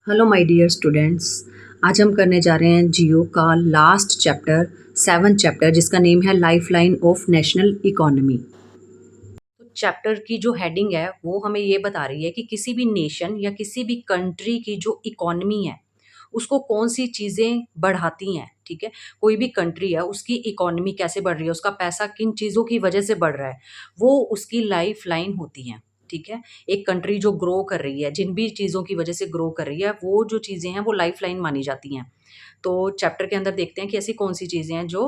Hello my dear students. आज हम करने जा रहे हैं जियो का लास्ट चैप्टर, 7th चैप्टर, जिसका नेम है life line of national economy. तो चैप्टर की जो हेडिंग है वो हमें ये बता रही है कि किसी भी नेशन या किसी भी कंट्री की जो इकोनॉमी है उसको कौन सी चीज़ें बढ़ाती हैं। ठीक है, कोई भी कंट्री है उसकी इकोनॉमी कैसे बढ़ रही है, उसका पैसा किन चीज़ों की वजह से बढ़ रहा है, वो उसकी लाइफ लाइन होती हैं। ठीक है, एक कंट्री जो ग्रो कर रही है, जिन भी चीज़ों की वजह से ग्रो कर रही है, वो जो चीज़ें हैं वो लाइफ लाइन मानी जाती हैं। तो चैप्टर के अंदर देखते हैं कि ऐसी कौन सी चीज़ें हैं जो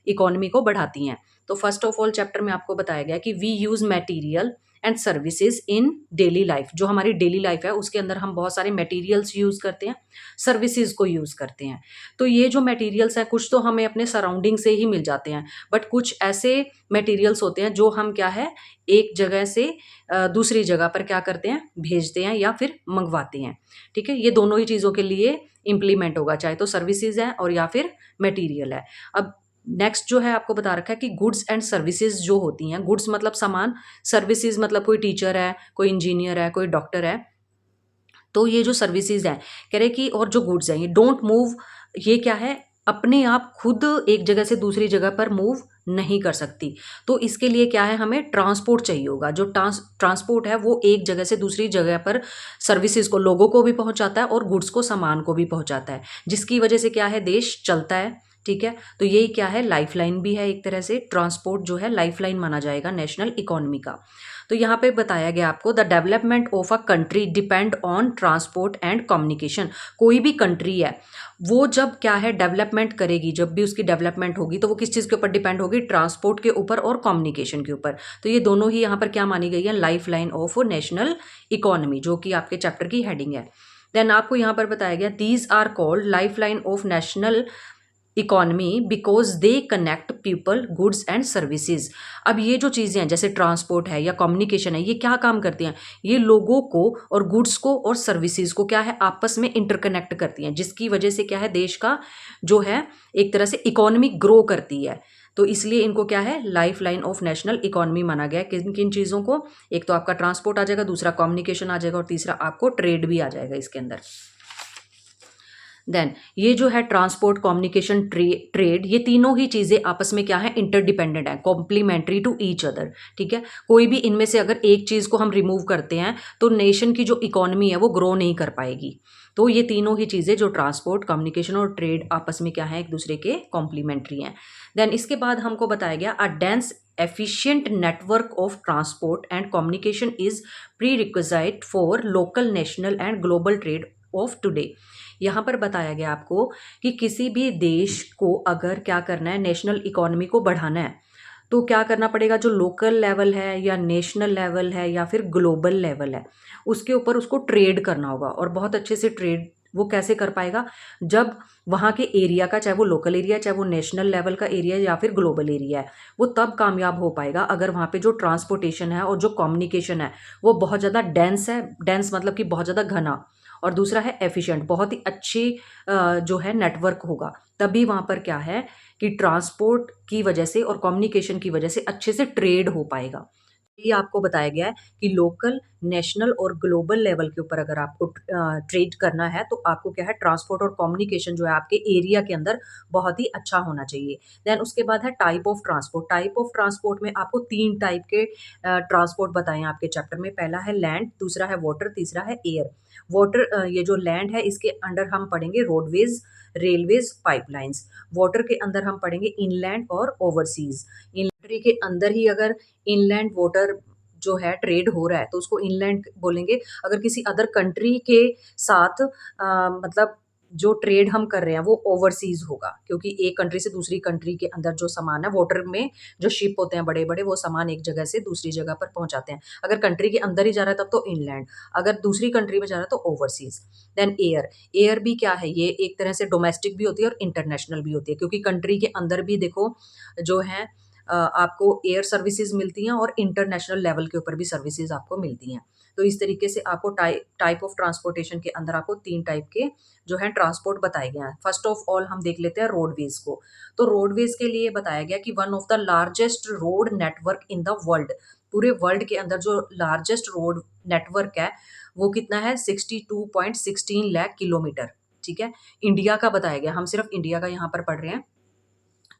इकोनॉमी को बढ़ाती हैं। तो फर्स्ट ऑफ ऑल चैप्टर में आपको बताया गया कि we use material and services in daily life. जो हमारी डेली लाइफ है उसके अंदर हम बहुत सारे मटेरियल्स यूज़ करते हैं, सर्विसेज को यूज़ करते हैं। तो ये जो मटेरियल्स हैं कुछ तो हमें अपने सराउंडिंग से ही मिल जाते हैं, बट कुछ ऐसे मटेरियल्स होते हैं जो हम क्या है एक जगह से दूसरी जगह पर क्या करते हैं, भेजते हैं या फिर मंगवाते हैं। ठीक है, ये दोनों ही चीज़ों के लिए इम्प्लीमेंट होगा, चाहे तो सर्विसेज है और या फिर मटेरियल है। अब नेक्स्ट जो है आपको बता रखा है कि गुड्स एंड सर्विसेज जो होती हैं, गुड्स मतलब सामान, सर्विसेज मतलब कोई टीचर है, कोई इंजीनियर है, कोई डॉक्टर है। तो ये जो सर्विसेज हैं, कह रहे कि और जो गुड्स हैं ये डोंट मूव, ये क्या है, अपने आप खुद एक जगह से दूसरी जगह पर मूव नहीं कर सकती। तो इसके लिए क्या है, हमें ट्रांसपोर्ट चाहिए होगा। जो ट्रांसपोर्ट है वो एक जगह से दूसरी जगह पर सर्विसेज को, लोगों को भी पहुंचाता है और गुड्स को, सामान को भी पहुंचाता है, जिसकी वजह से क्या है, देश चलता है। ठीक है, तो यही क्या है, लाइफलाइन भी है एक तरह से। ट्रांसपोर्ट जो है लाइफलाइन माना जाएगा नेशनल इकोनॉमी का। तो यहाँ पे बताया गया आपको, the development of a country depend on transport and communication. कोई भी कंट्री है वो जब क्या है डेवलपमेंट करेगी, जब भी उसकी डेवलपमेंट होगी तो वो किस चीज़ के ऊपर डिपेंड होगी, ट्रांसपोर्ट के ऊपर और कम्युनिकेशन के ऊपर। तो ये दोनों ही यहाँ पर क्या मानी गई है, life line of national economy, जो कि आपके चैप्टर की हेडिंग है। देन आपको यहाँ पर बताया गया, these are called life line of national economy because they connect people, goods and services. अब ये जो चीज़ें हैं जैसे ट्रांसपोर्ट है या कम्युनिकेशन है, ये क्या काम करती हैं, ये लोगों को और गुड्स को और सर्विसेज को क्या है आपस में इंटरकनेक्ट करती हैं, जिसकी वजह से क्या है देश का जो है एक तरह से इकोनॉमी ग्रो करती है। तो इसलिए इनको क्या है, life line of national economy माना गया है। किन किन चीज़ों को, एक तो आपका ट्रांसपोर्ट आ जाएगा, दूसरा कम्युनिकेशन आ जाएगा और तीसरा आपको ट्रेड भी आ जाएगा इसके अंदर। देन ये जो है ट्रांसपोर्ट, कम्युनिकेशन, ट्रेड, ये तीनों ही चीज़ें आपस में क्या है, इंटरडिपेंडेंट है, कॉम्प्लीमेंट्री टू ईच अदर। ठीक है, कोई भी इनमें से अगर एक चीज़ को हम रिमूव करते हैं तो नेशन की जो इकोनॉमी है वो ग्रो नहीं कर पाएगी। तो ये तीनों ही चीज़ें जो ट्रांसपोर्ट, कम्युनिकेशन और ट्रेड आपस में क्या है, एक दूसरे के कॉम्प्लीमेंट्री हैं। देन इसके बाद हमको बताया गया, a dense efficient network of transport and communication is prerequisite for local, national and global trade of today। यहाँ पर बताया गया आपको कि किसी भी देश को अगर क्या करना है, नेशनल इकोनॉमी को बढ़ाना है, तो क्या करना पड़ेगा, जो लोकल लेवल है या नेशनल लेवल है या फिर ग्लोबल लेवल है, उसके ऊपर उसको ट्रेड करना होगा। और बहुत अच्छे से ट्रेड वो कैसे कर पाएगा, जब वहाँ के एरिया का, चाहे वो लोकल एरिया, चाहे वो नेशनल लेवल का एरिया या फिर ग्लोबल एरिया है, वो तब कामयाब हो पाएगा अगर वहाँ पे जो ट्रांसपोर्टेशन है और जो कम्युनिकेशन है वो बहुत ज़्यादा डेंस है। डेंस मतलब कि बहुत ज़्यादा घना, और दूसरा है एफिशिएंट, बहुत ही अच्छी जो है नेटवर्क होगा। तभी वहाँ पर क्या है कि ट्रांसपोर्ट की वजह से और कम्युनिकेशन की वजह से अच्छे से ट्रेड हो पाएगा। ये आपको बताया गया है कि लोकल, नेशनल और ग्लोबल लेवल के ऊपर अगर आपको ट्रेड करना है तो आपको क्या है, ट्रांसपोर्ट और कम्युनिकेशन जो है आपके एरिया के अंदर बहुत ही अच्छा होना चाहिए। देन उसके बाद है type of transport. Type of transport में आपको 3 टाइप के ट्रांसपोर्ट बताए हैं आपके चैप्टर में। पहला है लैंड, दूसरा है वाटर, तीसरा है एयर। वाटर, ये जो लैंड है इसके अंडर हम पढ़ेंगे रोडवेज, रेलवेज, पाइपलाइंस। वाटर के अंदर हम पढ़ेंगे इनलैंड और ओवरसीज। कंट्री के अंदर ही अगर इनलैंड वाटर जो है ट्रेड हो रहा है तो उसको इनलैंड बोलेंगे। अगर किसी अदर कंट्री के साथ मतलब जो ट्रेड हम कर रहे हैं वो ओवरसीज होगा, क्योंकि एक कंट्री से दूसरी कंट्री के अंदर जो सामान है, वाटर में जो शिप होते हैं बड़े बड़े, वो सामान एक जगह से दूसरी जगह पर पहुंचाते हैं। अगर कंट्री के अंदर ही जा रहा है तब तो इनलैंड, अगर दूसरी कंट्री में जा रहा है तो ओवरसीज। Then air. एयर भी क्या है, ये एक तरह से डोमेस्टिक भी होती है और इंटरनेशनल भी होती है, क्योंकि कंट्री के अंदर भी देखो जो है आपको एयर सर्विसेज मिलती हैं और इंटरनेशनल लेवल के ऊपर भी सर्विसेज आपको मिलती हैं। तो इस तरीके से आपको टाइप ऑफ ट्रांसपोर्टेशन के अंदर आपको 3 टाइप के जो है ट्रांसपोर्ट बताए गए हैं। फर्स्ट ऑफ ऑल हम देख लेते हैं रोडवेज को। तो रोडवेज के लिए बताया गया कि one of the largest road network in the world, पूरे वर्ल्ड के अंदर जो लार्जेस्ट रोड नेटवर्क है वो कितना है 62.16 लाख किलोमीटर, ठीक है। इंडिया का बताया गया, हम सिर्फ इंडिया का यहाँ पर पढ़ रहे हैं।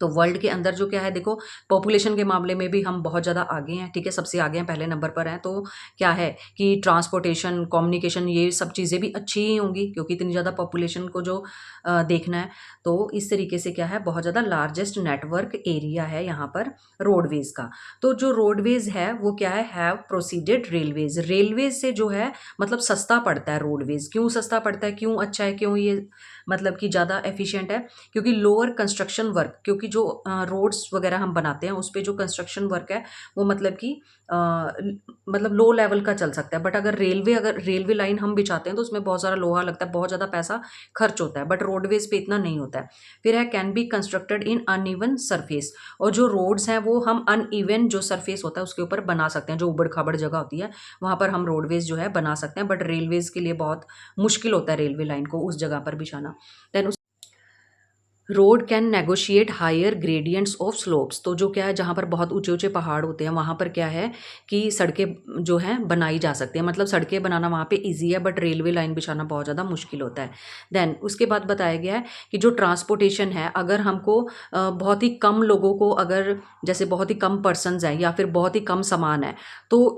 तो वर्ल्ड के अंदर जो क्या है देखो, पॉपुलेशन के मामले में भी हम बहुत ज़्यादा आगे हैं, ठीक है, सबसे आगे हैं, पहले नंबर पर हैं। तो क्या है कि ट्रांसपोर्टेशन, कम्युनिकेशन, ये सब चीज़ें भी अच्छी ही होंगी क्योंकि इतनी ज़्यादा पॉपुलेशन को जो देखना है। तो इस तरीके से क्या है, बहुत ज़्यादा लार्जेस्ट नेटवर्क एरिया है यहाँ पर रोडवेज़ का। तो जो रोडवेज़ है वो क्या है, हैव प्रोसीडेड रेलवेज़, रेलवेज से जो है मतलब सस्ता पड़ता है रोडवेज़। क्यों सस्ता पड़ता है, क्यों अच्छा है, क्यों ये मतलब कि ज़्यादा एफिशिएंट है, क्योंकि लोअर कंस्ट्रक्शन वर्क, क्योंकि जो रोड्स वगैरह हम बनाते हैं उस पे जो कंस्ट्रक्शन वर्क है वो मतलब कि मतलब लो लेवल का चल सकता है। बट अगर रेलवे लाइन हम बिछाते हैं तो उसमें बहुत सारा लोहा लगता है, बहुत ज़्यादा पैसा खर्च होता है, बट रोडवेज पे इतना नहीं होता है। फिर है can be constructed in uneven surface, और जो रोड्स हैं वो हम अनइवन जो सरफेस होता है उसके ऊपर बना सकते हैं, जो उबड़ खाबड़ जगह होती है वहाँ पर हम रोडवेज जो है बना सकते हैं। बट रेलवेज के लिए बहुत मुश्किल होता है रेलवे लाइन को उस जगह पर बिछाना। Then road can negotiate higher gradients of slopes, तो जो क्या है, जहाँ पर बहुत ऊंचे ऊंचे पहाड़ होते हैं वहाँ पर क्या है कि सड़कें जो हैं बनाई जा सकती हैं, मतलब सड़कें बनाना वहाँ पे इजी है, बट रेलवे लाइन बिछाना बहुत ज़्यादा मुश्किल होता है। देन उसके बाद बताया गया है कि जो ट्रांसपोर्टेशन है, अगर हमको बहुत ही कम लोगों को, अगर जैसे बहुत ही कम पर्सनस हैं या फिर बहुत ही कम सामान है, तो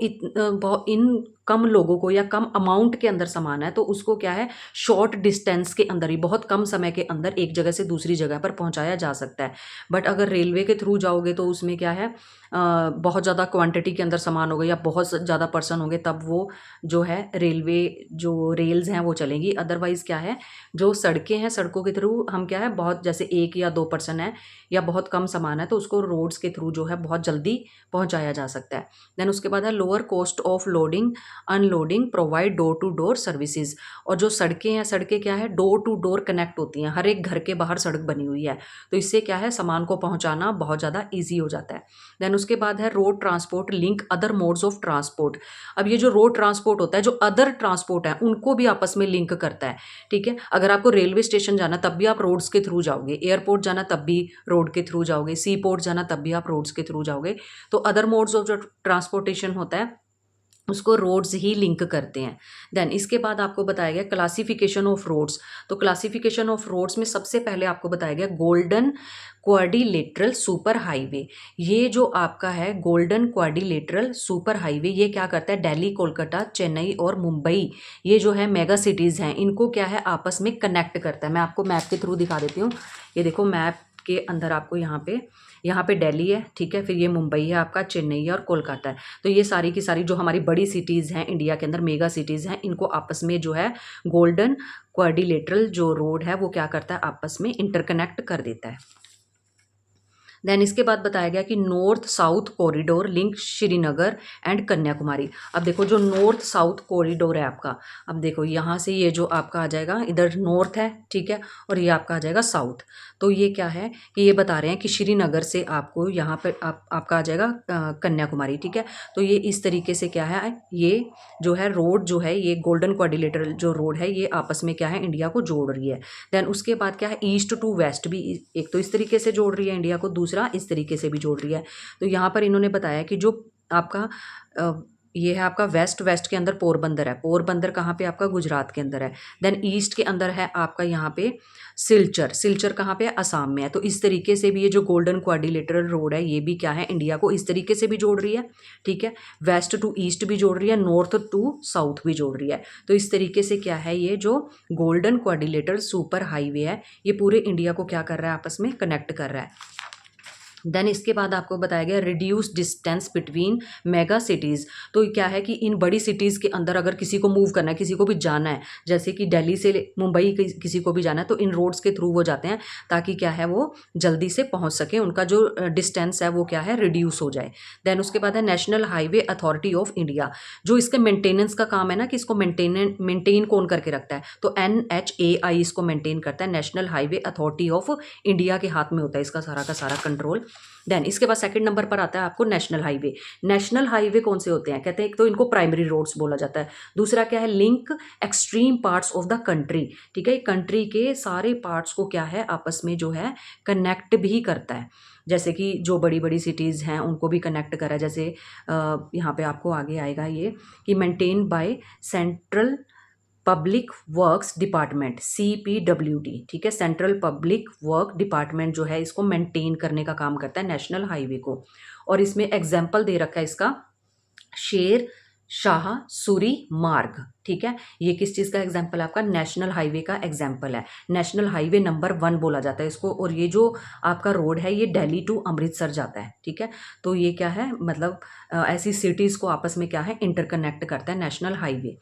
इन कम लोगों को या कम अमाउंट के अंदर सामान है तो उसको क्या है, शॉर्ट डिस्टेंस के अंदर ही, बहुत कम समय के अंदर एक जगह से दूसरी जगह पर पहुंचाया जा सकता है। बट अगर रेलवे के थ्रू जाओगे तो उसमें क्या है, बहुत ज़्यादा क्वांटिटी के अंदर सामान होगा या बहुत ज़्यादा पर्सन होंगे, तब वो जो है रेलवे जो रेल्स हैं वो चलेंगी। अदरवाइज़ क्या है, जो सड़कें हैं सड़कों के थ्रू हम क्या है, बहुत जैसे एक या दो पर्सन है या बहुत कम सामान है तो उसको रोड्स के थ्रू जो है बहुत जल्दी पहुंचाया जा सकता है। देन उसके बाद है lower cost of loading unloading provide door to door services, और जो सड़कें हैं, सड़कें क्या है, डोर टू डोर कनेक्ट होती हैं, हर एक घर के बाहर सड़क बनी हुई है, तो इससे क्या है, सामान को पहुंचाना बहुत ज़्यादा ईजी हो जाता है। देन उसके बाद है road transport link other modes of transport. अब ये जो रोड ट्रांसपोर्ट होता है, जो अदर ट्रांसपोर्ट है उनको भी आपस में लिंक करता है, ठीक है। अगर आपको रेलवे स्टेशन जाना तब भी आप रोड्स के थ्रू जाओगे, एयरपोर्ट जाना तब भी रोड के थ्रू जाओगे, सी पोर्ट जाना तब भी आप रोड्स के थ्रू जाओगे। तो अदर मोड्स ऑफ जो ट्रांसपोर्टेशन होता है उसको रोड्स ही लिंक करते हैं। देन इसके बाद आपको बताया गया क्लासिफिकेशन ऑफ रोड्स। तो क्लासिफिकेशन ऑफ रोड्स में सबसे पहले आपको बताया गया गोल्डन क्वाड्रिलेटरल सुपर हाईवे। ये जो आपका है गोल्डन क्वाड्रिलेटरल सुपर हाईवे, ये क्या करता है, दिल्ली, कोलकाता, चेन्नई और मुंबई, ये जो है मेगा सिटीज़ हैं, इनको क्या है आपस में कनेक्ट करता है। मैं आपको मैप के थ्रू दिखा देती हूँ। ये देखो मैप के अंदर आपको यहाँ पे दिल्ली है, ठीक है, फिर ये मुंबई है आपका, चेन्नई है और कोलकाता है। तो ये सारी की सारी जो हमारी बड़ी सिटीज़ हैं इंडिया के अंदर, मेगा सिटीज़ हैं, इनको आपस में जो है गोल्डन क्वाड्रिलेटरल जो रोड है वो क्या करता है, आपस में इंटरकनेक्ट कर देता है। देन इसके बाद बताया गया कि north south corridor link Srinagar and Kanyakumari. अब देखो जो नॉर्थ साउथ कॉरिडोर है आपका, अब देखो यहाँ से ये जो आपका आ जाएगा, इधर नॉर्थ है, ठीक है, और ये आपका आ जाएगा साउथ। तो ये क्या है कि ये बता रहे हैं कि श्रीनगर से आपको यहाँ पर आपका आ जाएगा कन्याकुमारी, ठीक है। तो ये इस तरीके से क्या है, ये जो है रोड जो है, ये गोल्डन क्वाड्रिलेटरल जो रोड है, ये आपस में क्या है, इंडिया को जोड़ रही है। देन उसके बाद क्या है, ईस्ट टू वेस्ट भी एक तो इस तरीके से जोड़ रही है इंडिया को, दूसरा इस तरीके से भी जोड़ रही है। तो यहाँ पर इन्होंने बताया कि जो आपका ये है आपका वेस्ट के अंदर पोरबंदर है, पोरबंदर कहाँ पे आपका, गुजरात के अंदर है। देन ईस्ट के अंदर है आपका यहाँ पे सिलचर कहाँ पे है, असम में है। तो इस तरीके से भी ये जो गोल्डन क्वाड्रिलेटरल रोड है ये भी क्या है, इंडिया को इस तरीके से भी जोड़ रही है, ठीक है, वेस्ट टू ईस्ट भी जोड़ रही है, नॉर्थ टू साउथ भी जोड़ रही है। तो इस तरीके से क्या है, ये जो गोल्डन क्वाड्रिलेटरल सुपर हाईवे है ये पूरे इंडिया को क्या कर रहा है, आपस में कनेक्ट कर रहा है। देन इसके बाद आपको बताया गया reduce distance between mega cities. तो क्या है कि इन बड़ी सिटीज़ के अंदर अगर किसी को मूव करना है, किसी को भी जाना है, जैसे कि दिल्ली से मुंबई किसी को भी जाना है, तो इन रोड्स के थ्रू वो जाते हैं ताकि क्या है वो जल्दी से पहुंच सके, उनका जो डिस्टेंस है वो क्या है, रिड्यूस हो जाए। देन उसके बाद है national highway authority of India, जो इसके मेंटेनेंस का काम है ना, कि इसको मेंटेन कौन करके रखता है, तो NHAI इसको मेंटेन करता है। National highway authority of India के हाथ में होता है इसका सारा का सारा कंट्रोल। देन इसके बाद सेकंड नंबर पर आता है आपको नेशनल हाईवे। नेशनल हाईवे कौन से होते हैं, कहते हैं एक तो इनको प्राइमरी रोड्स बोला जाता है, दूसरा क्या है, link extreme parts of the country. ठीक है, कंट्री के सारे पार्ट्स को क्या है आपस में जो है कनेक्ट भी करता है। जैसे कि जो बड़ी बड़ी सिटीज़ हैं उनको भी कनेक्ट करा है। जैसे यहाँ पे आपको आगे आएगा ये कि maintain by central public works department, CPWD। ठीक है, सेंट्रल पब्लिक वर्क डिपार्टमेंट जो है इसको मेंटेन करने का काम करता है नेशनल हाईवे को। और इसमें एग्जाम्पल दे रखा है इसका, शेर शाह सूरी मार्ग। ठीक है, ये किस चीज़ का एग्जाम्पल है आपका, नेशनल हाईवे का एग्जाम्पल है। नेशनल हाईवे नंबर 1 बोला जाता है इसको। और ये जो आपका रोड है ये दिल्ली टू अमृतसर जाता है। ठीक है, तो ये क्या है, मतलब ऐसी सिटीज़ को आपस में क्या है इंटरकनेक्ट करता है नेशनल हाईवे।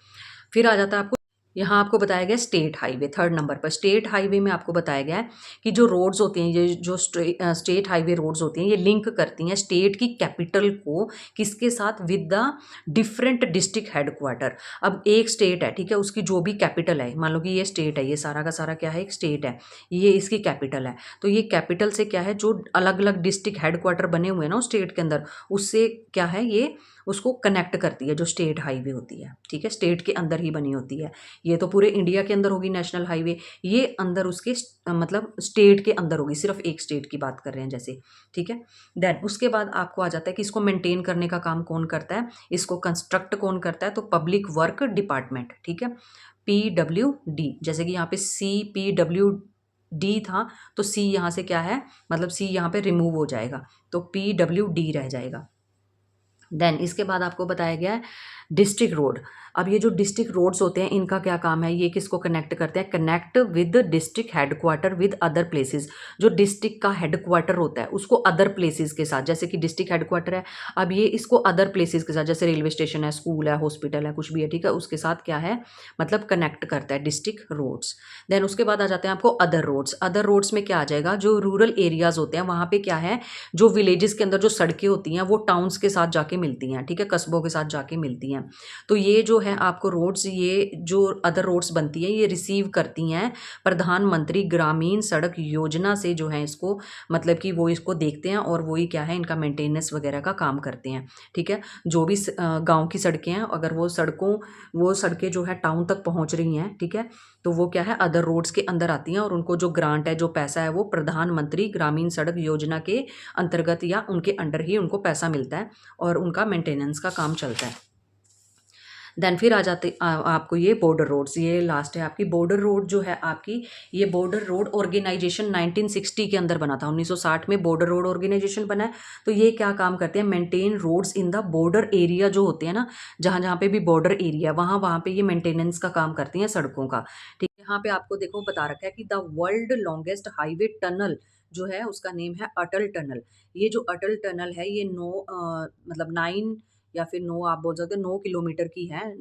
फिर आ जाता है आपको, यहाँ आपको बताया गया स्टेट हाईवे। थर्ड नंबर पर स्टेट हाईवे में आपको बताया गया है कि जो रोड्स होती हैं, ये जो स्टेट हाईवे रोड्स होती हैं, ये लिंक करती हैं स्टेट की कैपिटल को किसके साथ, with the different district headquarter. अब एक स्टेट है, ठीक है, उसकी जो भी कैपिटल है, मान लो कि ये स्टेट है, ये सारा का सारा क्या है, एक स्टेट है, ये इसकी कैपिटल है। तो ये कैपिटल से क्या है, जो अलग अलग डिस्ट्रिक्ट हेडक्वार्टर बने हुए हैं ना उस स्टेट के अंदर, उससे क्या है ये उसको कनेक्ट करती है जो स्टेट हाईवे होती है। ठीक है, स्टेट के अंदर ही बनी होती है। ये तो पूरे इंडिया के अंदर होगी नेशनल हाईवे, ये अंदर उसके मतलब स्टेट के अंदर होगी, सिर्फ एक स्टेट की बात कर रहे हैं जैसे। ठीक है, देन उसके बाद आपको आ जाता है कि इसको मेंटेन करने का काम कौन करता है, इसको कंस्ट्रक्ट कौन करता है, तो पब्लिक वर्क डिपार्टमेंट। ठीक है, PWD, जैसे कि यहाँ पे CPWD था, तो C यहाँ से क्या है, मतलब C यहाँ पे रिमूव हो जाएगा, तो PWD रह जाएगा। देन इसके बाद आपको बताया गया है डिस्ट्रिक्ट रोड। अब ये जो डिस्ट्रिक्ट रोड्स होते हैं इनका क्या काम है, ये किसको कनेक्ट करते हैं, connect with district headquarter with other places. जो डिस्ट्रिक्ट का हेडक्वार्टर होता है उसको अदर प्लेसेस के साथ, जैसे कि डिस्ट्रिक्ट हेडक्वार्टर है, अब ये इसको अदर प्लेसेस के साथ, जैसे रेलवे स्टेशन है, स्कूल है, हॉस्पिटल है, कुछ भी है, ठीक है, उसके साथ क्या है, मतलब कनेक्ट करता है डिस्ट्रिक्ट रोड्स। देन उसके बाद आ जाते हैं आपको अदर रोड्स। अदर रोड्स में क्या आ जाएगा, जो रूरल एरियाज होते हैं वहाँ पे क्या है, जो विलेजेस के अंदर जो सड़कें होती हैं वो टाउन्स के साथ जाके मिलती हैं। ठीक है, कस्बों के साथ जाके मिलती हैं। तो ये जो है आपको रोड्स, ये जो अदर रोड्स बनती हैं ये रिसीव करती हैं प्रधानमंत्री ग्रामीण सड़क योजना से, जो है इसको मतलब कि वो इसको देखते हैं और वही क्या है इनका मेंटेनेंस वगैरह का काम करते हैं। ठीक है, जो भी गांव की सड़कें हैं, अगर वो सड़कें जो है टाउन तक पहुंच रही हैं, ठीक है, तो वो क्या है अदर रोड्स के अंदर आती हैं और उनको जो ग्रांट है, जो पैसा है, वो प्रधानमंत्री ग्रामीण सड़क योजना के अंतर्गत या उनके अंडर ही उनको पैसा मिलता है और उनका मेंटेनेंस का काम चलता है। देन फिर आ जाते आपको ये बॉर्डर रोड्स, ये लास्ट है आपकी बॉर्डर रोड जो है आपकी, ये बॉर्डर रोड ऑर्गेनाइजेशन 1960 के अंदर बना था, 1960 में बॉर्डर रोड ऑर्गेनाइजेशन बना है। तो ये क्या काम करते हैं, maintain roads in the border area, जो होते हैं ना जहाँ जहाँ पे भी बॉर्डर एरिया, वहाँ वहाँ पे ये मेंटेनेंस का काम करती हैं सड़कों का। ठीक है, यहाँ पे आपको देखो बता रखा है कि the world longest highway tunnel जो है उसका नेम है अटल टनल। ये जो अटल टनल है ये मतलब 9 या फिर 9 आप बोल सकते हो 9 किलोमीटर की है,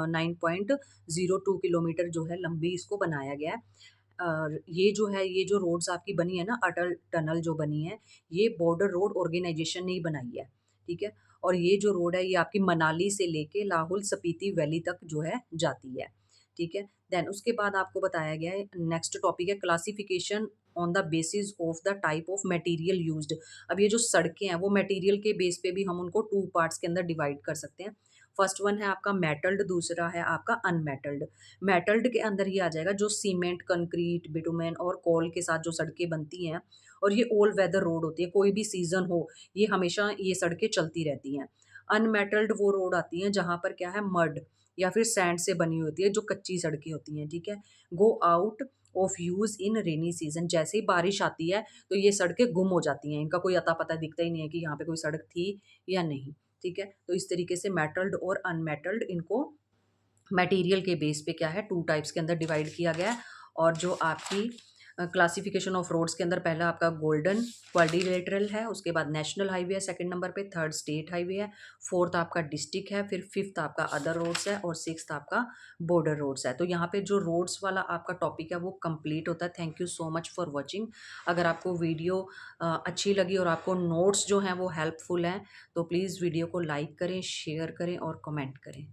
9.02 किलोमीटर जो है लंबी इसको बनाया गया है। और ये जो है, ये जो रोड्स आपकी बनी है ना, अटल टनल जो बनी है, ये बॉर्डर रोड ऑर्गेनाइजेशन ने ही बनाई है। ठीक है, और ये जो रोड है ये आपकी मनाली से लेके लाहौल स्पीति वैली तक जो है जाती है। ठीक है, देन उसके बाद आपको बताया गया है, नेक्स्ट टॉपिक है classification on the basis of the type of material used. अब ये जो सड़कें हैं वो मटेरियल के बेस पे भी हम उनको 2 पार्ट्स के अंदर डिवाइड कर सकते हैं। फर्स्ट वन है आपका मेटल्ड, दूसरा है आपका अनमेटल्ड। मेटल्ड के अंदर ही आ जाएगा जो सीमेंट, कंक्रीट, बिटुमेन और कोल के साथ जो सड़कें बनती हैं, और ये ऑल वेदर रोड होती है, कोई भी सीजन हो ये हमेशा ये सड़कें चलती रहती हैं। अनमेटल्ड वो रोड आती हैं जहाँ पर क्या है, मड या फिर सैंड से बनी होती है, जो कच्ची सड़कें होती हैं। ठीक है, go out of use in rainy season, जैसे ही बारिश आती है तो ये सड़कें गुम हो जाती हैं, इनका कोई अता पता दिखता ही नहीं है कि यहाँ पे कोई सड़क थी या नहीं। ठीक है, तो इस तरीके से मेटल्ड और अनमेटल्ड इनको मटेरियल के बेस पे क्या है 2 टाइप्स के अंदर डिवाइड किया गया है। और जो आपकी क्लासिफिकेशन ऑफ रोड्स के अंदर पहला आपका गोल्डन क्वाड्रिलेटरल है, उसके बाद नेशनल हाईवे है सेकंड नंबर पे, थर्ड स्टेट हाईवे है, फोर्थ आपका डिस्ट्रिक्ट है, फिर फिफ्थ आपका अदर रोड्स है और सिक्स्थ आपका बॉर्डर रोड्स है। तो यहाँ पे जो रोड्स वाला आपका टॉपिक है वो कंप्लीट होता है। Thank you so much for watching. अगर आपको वीडियो अच्छी लगी और आपको नोट्स जो हैं वो हेल्पफुल हैं तो प्लीज़ वीडियो को लाइक करें, शेयर करें और कमेंट करें।